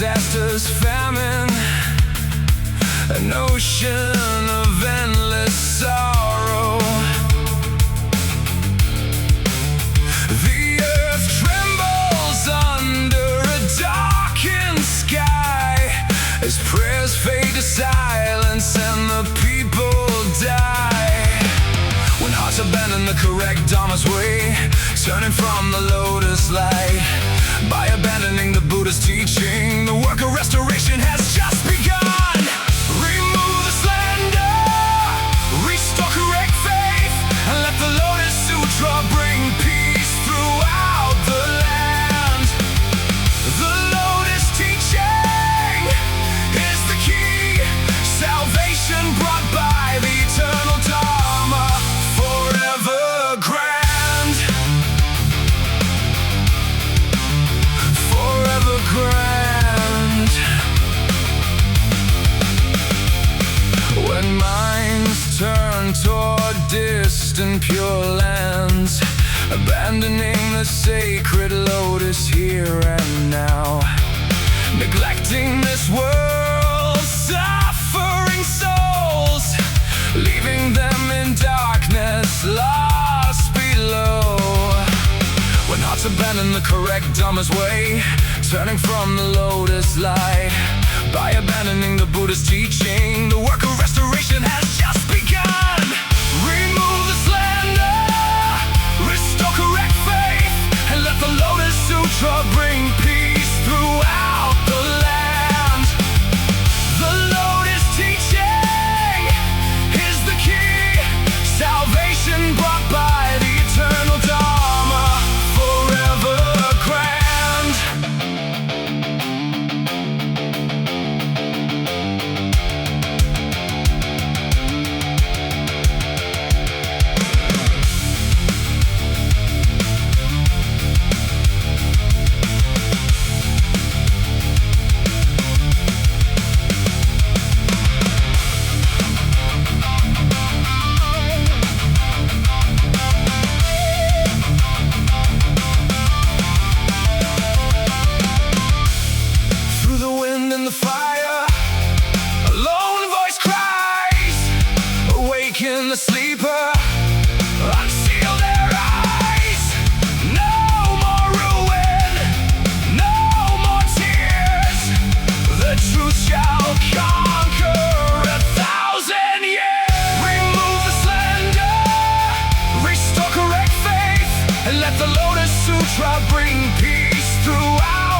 disasters, famine, an ocean of endless sorrow. The earth trembles under a darkened sky as prayers fade to silence and the people die. When hearts are bent in the correct Dharma's way, turning from the lotus light, by abandoning the Buddha's teaching, the work of restoration has just begun. Remove the slander, restore correct faith, and let the Lotus Sutra bring peace throughout the land. The Lotus Teaching is the key, salvation brought by the Eternal Dharma, forever grand. Forever grand. When minds turn toward distant pure lands, abandoning the sacred lotus here and now, neglecting this world's suffering souls, leaving them in darkness, lost below. When hearts abandon the correct Dharma's way, turning from the lotus light, by abandoning the Buddha's teaching, the work of restoration has just begun. Remove the slander, restore correct faith, and let the Lotus Sutra bring peace throughout the land. The Lotus Teaching is the key, salvation brought by the Eternal Dharma, forever grand. Through the wind and the fire, a lone voice cries, awaken the sleeper, unseal their eyes. No more ruin, no more tears, the truth shall conquer 1,000 years. Remove the slander, restore correct faith, and let the Lotus Sutra bring peace throughout